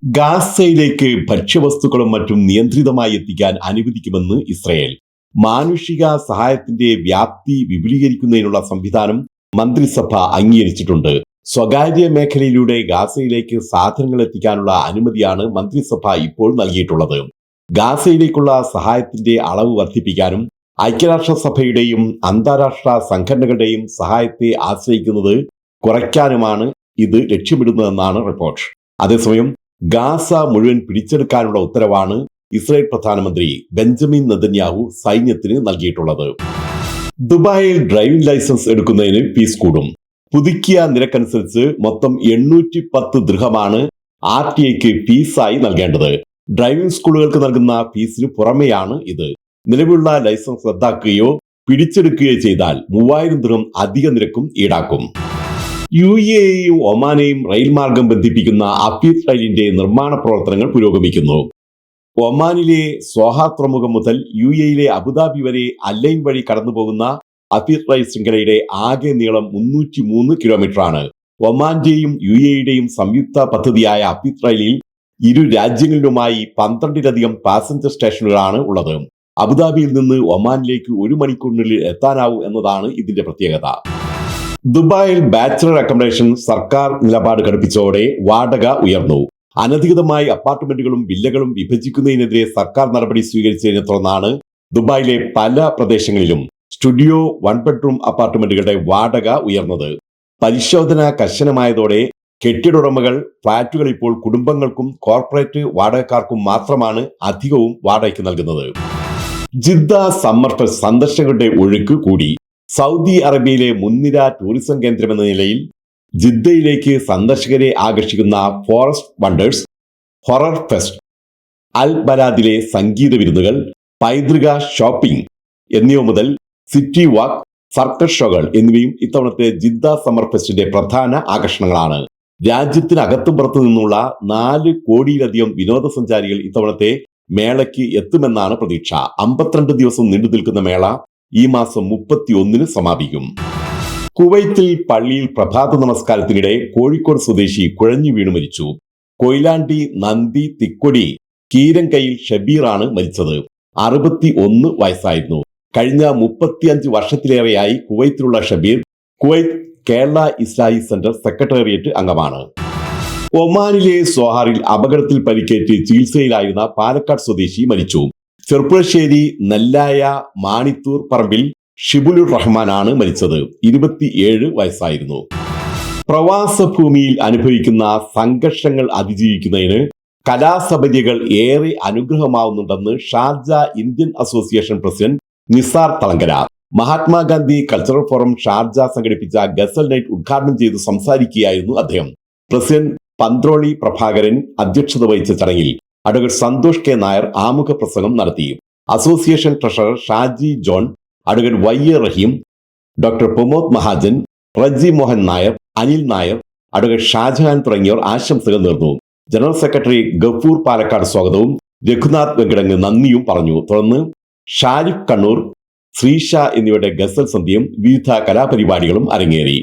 ഗാസയിലേക്ക് ഭക്ഷ്യവസ്തുക്കളും മറ്റും നിയന്ത്രിതമായി എത്തിക്കാൻ അനുവദിക്കുമെന്ന് ഇസ്രയേൽ. മാനുഷിക സഹായത്തിന്റെ വ്യാപ്തി വിപുലീകരിക്കുന്നതിനുള്ള സംവിധാനം മന്ത്രിസഭ അംഗീകരിച്ചിട്ടുണ്ട്. സ്വകാര്യ മേഖലയിലൂടെ ഗാസയിലേക്ക് സാധനങ്ങൾ എത്തിക്കാനുള്ള അനുമതിയാണ് മന്ത്രിസഭ ഇപ്പോൾ നൽകിയിട്ടുള്ളത്. ഗാസയിലേക്കുള്ള സഹായത്തിന്റെ അളവ് വർദ്ധിപ്പിക്കാനും ഐക്യരാഷ്ട്രസഭയുടെയും അന്താരാഷ്ട്ര സംഘടനകളുടെയും സഹായത്തെ ആശ്രയിക്കുന്നത് കുറയ്ക്കാനുമാണ് ഇത് ലക്ഷ്യമിടുന്നതെന്നാണ് റിപ്പോർട്ട്. അതേസമയം ഗാസ മുഴുവൻ പിടിച്ചെടുക്കാനുള്ള ഉത്തരവാണ് ഇസ്രായേൽ പ്രധാനമന്ത്രി ബെഞ്ചമിൻ നെതന്യാഹു സൈന്യത്തിന് നൽകിയിട്ടുള്ളത്. ദുബായിൽ ഡ്രൈവിംഗ് ലൈസൻസ് എടുക്കുന്നതിന് ഫീസ് കൂടും. പുതുക്കിയ നിരക്കനുസരിച്ച് മൊത്തം 810 ദിർഹമാണ് RTA ഫീസായി നൽകേണ്ടത്. ഡ്രൈവിംഗ് സ്കൂളുകൾക്ക് നൽകുന്ന ഫീസിന് പുറമെയാണ് ഇത്. നിലവിലുള്ള ലൈസൻസ് റദ്ദാക്കുകയോ പിടിച്ചെടുക്കുകയോ ചെയ്താൽ 3000 ദിർഹം അധിക നിരക്കും ഈടാക്കും. UAEയും ഒമാനെയും റെയിൽ മാർഗം ബന്ധിപ്പിക്കുന്ന അഫീഫ് റെയിലിന്റെ നിർമ്മാണ പ്രവർത്തനങ്ങൾ പുരോഗമിക്കുന്നു. ഒമാനിലെ സോഹാ തുറമുഖം മുതൽ UAEയിലെ അബുദാബി വരെ അല്ലൈൻ വഴി കടന്നുപോകുന്ന അഫീഫ് റെയിൽ ശൃംഖലയുടെ ആകെ നീളം 303 കിലോമീറ്ററാണ്. ഒമാന്റെയും UAEയുടെയും സംയുക്ത പദ്ധതിയായ അഫീഫ് റെയിലിൽ ഇരു രാജ്യങ്ങളിലുമായി 12ലധികം പാസഞ്ചർ സ്റ്റേഷനുകളാണ് ഉള്ളത്. അബുദാബിയിൽ നിന്ന് ഒമാനിലേക്ക് 1 മണിക്കൂറിനുള്ളിൽ എത്താനാവും എന്നതാണ് ഇതിന്റെ പ്രത്യേകത. ദുബായിൽ ബാച്ചലർ അക്കോമഡേഷൻ സർക്കാർ നിലപാട് കടുപ്പിച്ചതോടെ വാടക ഉയർന്നു. അനധികൃതമായി അപ്പാർട്ട്മെന്റുകളും വില്ലകളും വിഭജിക്കുന്നതിനെതിരെ സർക്കാർ നടപടി സ്വീകരിച്ചതിനെ തുടർന്നാണ് ദുബായിലെ പല പ്രദേശങ്ങളിലും സ്റ്റുഡിയോ 1 ബെഡ്റൂം അപ്പാർട്ട്മെന്റുകളുടെ വാടക ഉയർന്നത്. പരിശോധന കർശനമായതോടെ കെട്ടിട ഉടമകൾ ഫ്ളാറ്റുകൾ ഇപ്പോൾ കുടുംബങ്ങൾക്കും കോർപ്പറേറ്റ് വാടകക്കാർക്കും മാത്രമാണ് അധികവും വാടകയ്ക്ക് നൽകുന്നത്. ജിദ്ദ സമ്മർ ഫെസ്റ്റ് സന്ദർശകരുടെ ഒഴുക്ക് കൂടി. സൗദി അറേബ്യയിലെ മുൻനിര ടൂറിസം കേന്ദ്രമെന്ന നിലയിൽ ജിദ്ദയിലേക്ക് സന്ദർശകരെ ആകർഷിക്കുന്ന ഫോറസ്റ്റ് വണ്ടേഴ്സ്, ഹൊറർ ഫെസ്റ്റ്, അൽ ബലാദിലെ സംഗീത വിരുന്നുകൾ, പൈതൃക ഷോപ്പിംഗ് എന്നിവ മുതൽ സിറ്റി വാക്ക്, സർക്കസ് ഷോകൾ എന്നിവയും ഇത്തവണത്തെ ജിദ്ദ സമ്മർ ഫെസ്റ്റിന്റെ പ്രധാന ആകർഷണങ്ങളാണ്. രാജ്യത്തിനകത്തും പുറത്തു നിന്നുള്ള 4 കോടിയിലധികം വിനോദസഞ്ചാരികൾ ഇത്തവണത്തെ മേളയ്ക്ക് എത്തുമെന്നാണ് പ്രതീക്ഷ. 52 ദിവസം നീണ്ടു നിൽക്കുന്ന മേള ഈ മാസം 31 സമാപിക്കും. കുവൈത്തിൽ പള്ളിയിൽ പ്രഭാത നമസ്കാരത്തിനിടെ കോഴിക്കോട് സ്വദേശി കുഴഞ്ഞു വീണു മരിച്ചു. കൊയിലാണ്ടി നന്ദി തിക്കൊടി കീരങ്കയിൽ ഷബീറാണ് മരിച്ചത്. 61 വയസ്സായിരുന്നു. കഴിഞ്ഞ 35 വർഷത്തിലേറെയായി കുവൈത്തിലുള്ള ഷബീർ കുവൈത്ത് കേരള ഇസ്ലാഹി സെന്റർ സെക്രട്ടേറിയറ്റ് അംഗമാണ്. ഒമാനിലെ സോഹാറിൽ അപകടത്തിൽ പരിക്കേറ്റ് ചികിത്സയിലായിരുന്ന പാലക്കാട് സ്വദേശി മരിച്ചു. ചെർപ്പുളശ്ശേരി നെല്ലായ മാണിത്തൂർ പറമ്പിൽ ഷിബുലുർ റഹ്മാനാണ് മരിച്ചത്. 27 വയസ്സായിരുന്നു. പ്രവാസ ഭൂമിയിൽ അനുഭവിക്കുന്ന സംഘർഷങ്ങൾ അതിജീവിക്കുന്നതിന് കലാസബരികൾ ഏറെ അനുഗ്രഹമാവുന്നുണ്ടെന്ന് Sharjah Indian association president Nisar Thalangara Mahatma Gandhi cultural forum Sharjah സംഘടിപ്പിച്ച ഗസൽ നൈറ്റ് ഉദ്ഘാടനം ചെയ്ത് സംസാരിക്കുകയായിരുന്നു അദ്ദേഹം. പ്രസിഡന്റ് പന്ത്രോളി പ്രഭാകരൻ അധ്യക്ഷത വഹിച്ച ചടങ്ങിൽ അഡ്വക്കേറ്റ് സന്തോഷ് കെ നായർ ആമുഖ പ്രസംഗം നടത്തി. Association treasurer Shaji John, advocate YA റഹീം, ഡോക്ടർ പ്രമോദ് മഹാജൻ, റജി മോഹൻ നായർ, അനിൽ നായർ, അഡ്വക്കേറ്റ് ഷാജഹാൻ തുടങ്ങിയവർ ആശംസകൾ നേർന്നു. ജനറൽ സെക്രട്ടറി ഗഫൂർ പാലക്കാട് സ്വാഗതവും രഘുനാഥ് വെങ്കടങ്ങ് നന്ദിയും പറഞ്ഞു. തുടർന്ന് ഷാരിഫ് കണ്ണൂർ, ശ്രീഷ എന്നിവരുടെ ഗസൽ സന്ധ്യയും വിവിധ കലാപരിപാടികളും അരങ്ങേറി.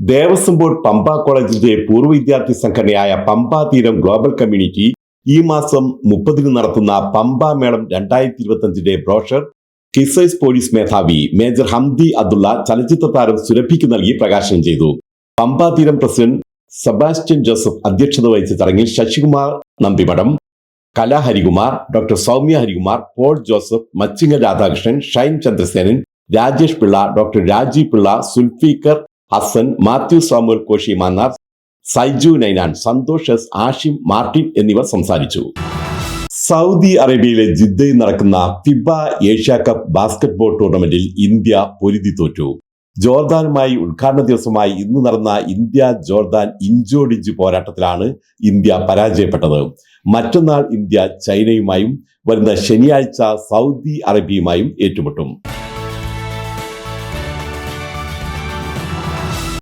ദേവസ്വം ബോർഡ് പമ്പ കോളേജിന്റെ പൂർവ്വ വിദ്യാർത്ഥി സംഘടനയായ പമ്പ തീരം ഗ്ലോബൽ കമ്മ്യൂണിറ്റി ഈ മാസം 30 നടത്തുന്ന പമ്പ മേളം 2025 ബ്രോഷർ കിസൈസ് പോലീസ് മേധാവി മേജർ ഹംദി അബ്ദുള്ള ചലച്ചിത്ര താരം സുരഭിക്ക് നൽകി പ്രകാശനം ചെയ്തു. പമ്പ തീരം പ്രസിഡന്റ് സെബാസ്റ്റ്യൻ ജോസഫ് അധ്യക്ഷത വഹിച്ച ചടങ്ങിൽ Sasikumar Nambimadam, Kala Harikumar, doctor Soumya Harikumar, Paul Joseph, Machinga Radhakrishnan, Shine Chandrasenan, Rajesh Pillai, doctor Rajeev Pillai, Zulfikar Hassan, Mathew Samuel Koshy Mannar, Saiju Ninan, Santhosh S, Ashim Martin എന്നിവർ സംസാരിച്ചു. സൗദി അറേബ്യയിലെ ജിദ്ദയിൽ നടക്കുന്ന ഫിബ ഏഷ്യ കപ്പ് ബാസ്കറ്റ്ബോൾ ടൂർണമെന്റിൽ ഇന്ത്യ പൊരുതി തോറ്റു. ജോർദാനുമായി ഉദ്ഘാടന ദിവസമായി ഇന്ന് നടന്ന ഇന്ത്യ ജോർദാൻ ഇഞ്ചോടിഞ്ച് പോരാട്ടത്തിലാണ് ഇന്ത്യ പരാജയപ്പെട്ടത്. മറ്റന്നാൾ ഇന്ത്യ ചൈനയുമായും വരുന്ന ശനിയാഴ്ച സൗദി അറേബ്യയുമായും ഏറ്റുമുട്ടും.